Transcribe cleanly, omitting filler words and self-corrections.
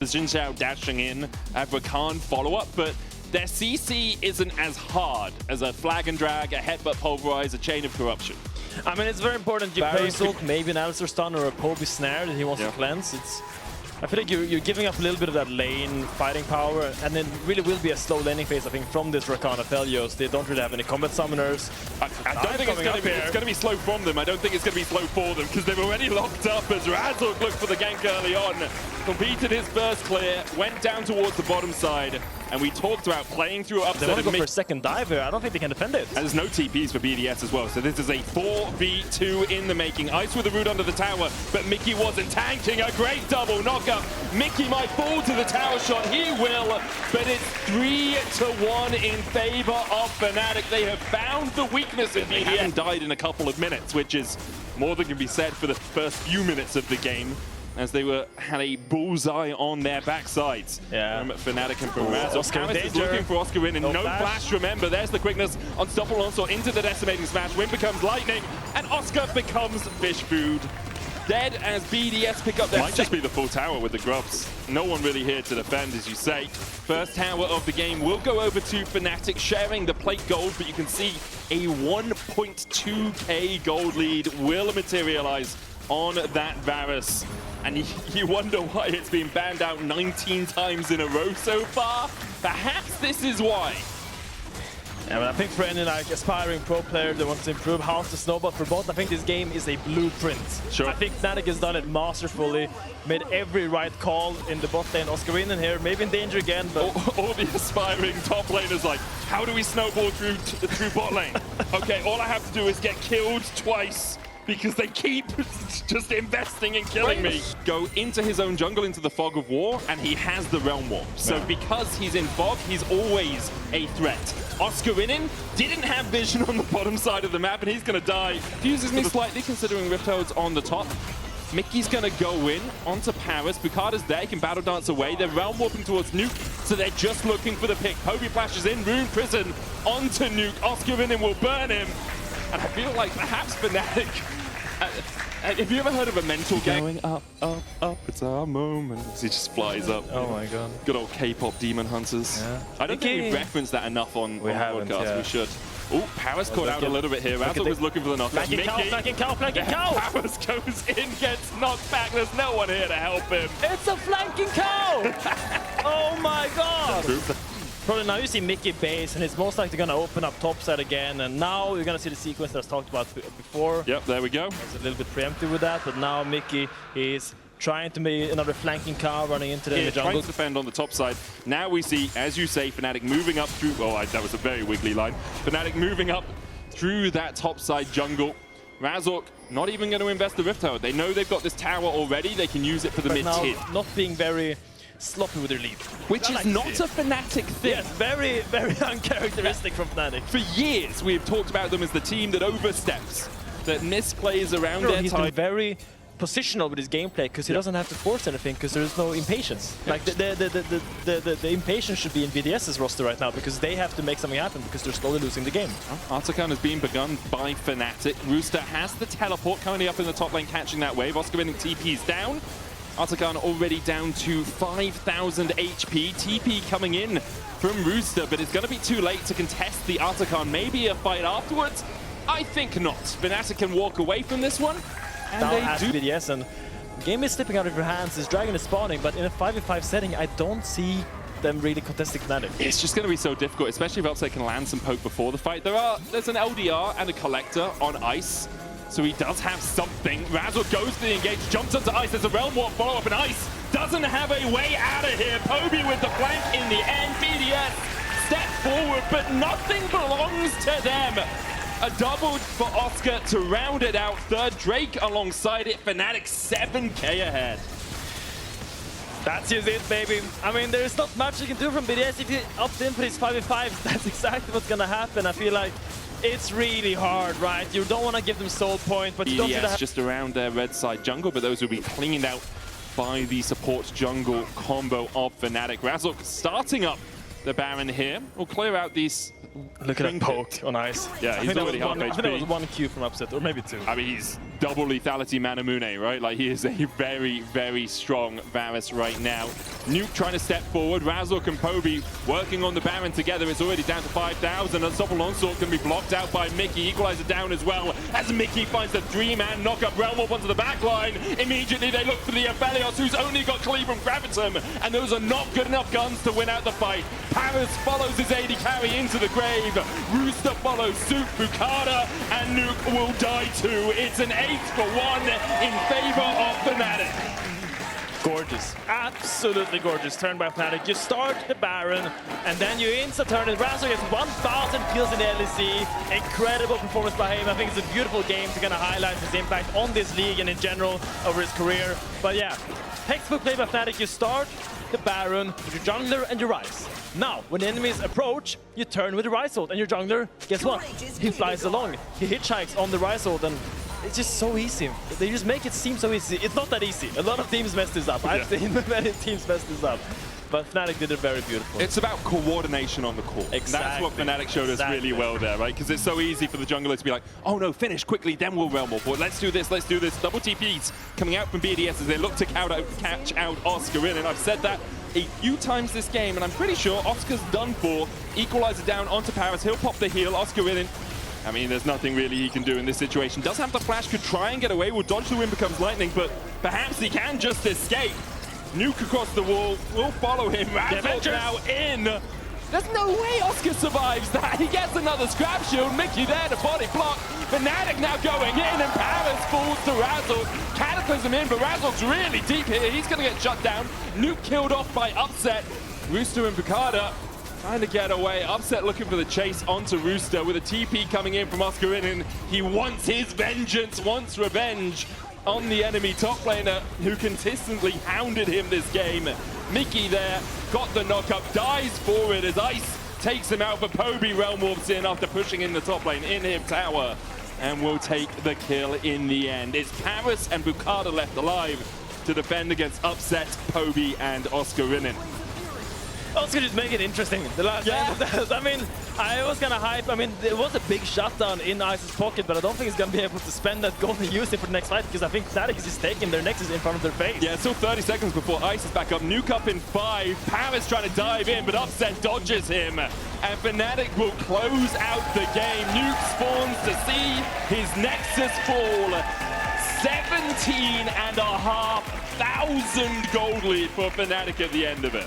Xin Zhao dashing in, Rakan follow-up, but their CC isn't as hard as a flag and drag, a headbutt pulverize, a chain of corruption. I mean, it's very important you play Ult, maybe an Alistair stun or a Chovy snare that he wants to cleanse. I feel like you're giving up a little bit of that lane fighting power, and then really will be a slow laning phase, I think, from this Rakan Aphelios. They don't really have any combat summoners. I don't think it's going to be slow from them. I don't think it's going to be slow for them, because they've already locked up as Razork looked for the gank early on. Completed his first clear, went down towards the bottom side, and we talked about playing through upset. They want to go for a second dive here. I don't think they can defend it. And there's no TPs for BDS as well, so this is a 4v2 in the making. Ice with the root under the tower, but Mickey wasn't tanking. A great double knockup. Mickey might fall to the tower shot. He will, but it's 3-1 in favor of Fnatic. They have found the weakness in BDS. They haven't died in a couple of minutes, which is more than can be said for the first few minutes of the game, as they had a bullseye on their backsides from Fnatic and from Razork. Paris is looking for Oscar in, and no flash. Remember, there's the quickness. Unstoppable onslaught into the decimating smash. Wind becomes lightning, and Oscar becomes fish food. Dead as BDS pick up their might just be the full tower with the grubs. No one really here to defend, as you say. First tower of the game will go over to Fnatic, sharing the plate gold, but you can see a 1.2k gold lead will materialize on that Varus. And you wonder why it's been banned out 19 times in a row so far. Perhaps this is why. Yeah, but I think for any aspiring pro player that wants to improve how to snowball for both, I think this game is a blueprint. Sure. I think Fnatic has done it masterfully, made every right call in the bot lane. Oscar in here, maybe in danger again, but all the aspiring top laners like, how do we snowball through bot lane? Okay, all I have to do is get killed twice, because they keep just investing in killing me. Go into his own jungle, into the fog of war, and he has the realm warp. So because he's in fog, he's always a threat. Oscar didn't have vision on the bottom side of the map, and he's going to die. Confuses me slightly considering Rift Herald's on the top. Mickey's going to go in onto Paris. Bukada's there, he can battle dance away. They're realm warping towards Nuke, so they're just looking for the pick. Chovy flashes in, Rune Prison onto Nuke. Oscar will burn him. And I feel like perhaps Fnatic, have you ever heard of a mental game? Going up, up, up, it's our moment. He just flies up. Oh my god. Good old K-pop demon hunters. Yeah. I don't think we've referenced that enough on podcast. Yeah. We should. Oh, Paris caught out a little bit here. Razork was looking for the knockout. Flanking cow. Paris goes in, gets knocked back. There's no one here to help him. It's a flanking cow! Oh my god! Probably now you see Mickey base, and it's most likely going to open up topside again, and now you're going to see the sequence that's talked about before. Yep, there we go. It's a little bit preemptive with that, but now Mickey is trying to make another flanking car running into the jungle. Trying to defend on the top side. Now we see, as you say, Fnatic moving up through... Oh, that was a very wiggly line. Fnatic moving up through that top side jungle. Razork not even going to invest the Rift Tower. They know they've got this tower already. They can use it for the mid-tier. Not being very sloppy with their lead. Which is not a Fnatic thing. Yes, very, very uncharacteristic from Fnatic. For years, we've talked about them as the team that oversteps, that misplays around their He's time. been very positional with his gameplay, because he doesn't have to force anything, because there's no impatience. Like the impatience should be in BDS's roster right now, because they have to make something happen, because they're slowly losing the game. Artican has been begun by Fnatic. Rooster has the teleport currently up in the top lane, catching that wave. Oscar winning TP's down. Artican already down to 5,000 HP. TP coming in from Rooster, but it's going to be too late to contest the Artican. Maybe a fight afterwards? I think not. Fnatic can walk away from this one. And now they do. BDS, and the game is slipping out of your hands. This dragon is spawning, but in a 5v5 setting, I don't see them really contesting Fnatic. It's just going to be so difficult, especially if Upset can land some poke before the fight. There's an LDR and a collector on ice, so he does have something. Razork goes to the engage, jumps onto ice. There's a realm warp follow-up, and ice doesn't have a way out of here. Chovy with the flank in the end. BDS step forward, but nothing belongs to them. A double for Oscar to round it out. Third Drake alongside it. Fnatic 7k ahead. That's just it, baby. I mean, there's not much you can do from BDS. If he opts in for his 5v5s, that's exactly what's gonna happen. I feel like it's really hard, right? You don't want to give them soul point, but you don't have just around their red side jungle, but those will be cleaned out by the support jungle combo of Fnatic. Razork starting up the Baron here. We'll clear out these. Look at that poke on ice. Yeah, he's already half HP. I think that was one Q from Upset, or maybe two. I mean, he's double lethality Manamune, right? Like, he is a very, very strong Varus right now. Nuke trying to step forward. Razork and Poby working on the Baron together. It's already down to 5,000. Unstoppable Onslaught can be blocked out by Mickey. Equalizer down as well as Mickey finds the 3-man knock-up Realm Warp onto the back line. Immediately they look for the Aphelios, who's only got Cleave from Gravitum, and those are not good enough guns to win out the fight. Paris follows his AD carry into the grave. Rooster follows suit. Bukada and Nuke will die too. It's an 8-for-1 in favor of Fnatic. Gorgeous, absolutely gorgeous turn by Fnatic. You start the Baron, and then you insta-turn it. Razor gets 1,000 kills in the LEC. Incredible performance by him. I think it's a beautiful game to kind of highlight his impact on this league and in general over his career. But yeah, textbook play by Fnatic. You start the Baron with your jungler and your Ryze. Now, when enemies approach, you turn with the Ryze ult, and your jungler, guess what? He flies along. He hitchhikes on the Ryze ult, and it's just so easy. They just make it seem so easy. It's not that easy. A lot of teams mess this up. I've seen many teams mess this up. But Fnatic did it very beautiful. It's about coordination on the court. Exactly. That's what Fnatic showed us really well there, right? Because it's so easy for the jungler to be like, oh no, finish quickly, then we'll Realm Warp. Let's do this, let's do this. Double TPs coming out from BDS as they look to catch out Oscar in. And I've said that a few times this game, and I'm pretty sure Oscar's done for. Equalizer down onto Paris. He'll pop the heal. Oscar in. I mean, there's nothing really he can do in this situation. Does have the flash, could try and get away. Will dodge the wind, becomes lightning, but perhaps he can just escape. Nuke across the wall, will follow him. Razork now in. There's no way Oscar survives that. He gets another scrap shield. Mickey there to body block. Fnatic now going in, and Paris falls to Razork. Cataclysm in, but Razork's really deep here. He's going to get shut down. Nuke killed off by Upset. Rooster and Bukada trying to get away. Upset looking for the chase onto Rooster with a TP coming in from Oscar in. He wants his vengeance, wants revenge on the enemy top laner who consistently hounded him this game. Mickey there, got the knockup, dies for it as Ice takes him out, but Poby Realm Warps in after pushing in the top lane in him tower and will take the kill in the end. It's Paris and Bukada left alive to defend against Upset, Poby and Oscar Rinnin. Oscar just make it interesting. The last I mean, I was kind of hype. I mean, there was a big shutdown in Ice's pocket, but I don't think he's going to be able to spend that gold and use it for the next fight, because I think Fnatic is just taking their Nexus in front of their face. Yeah, still 30 seconds before Ice is back up. Nuke up in 5. Paris trying to dive in, but Upset dodges him. And Fnatic will close out the game. Nuke spawns to see his Nexus fall. 17,500 gold lead for Fnatic at the end of it.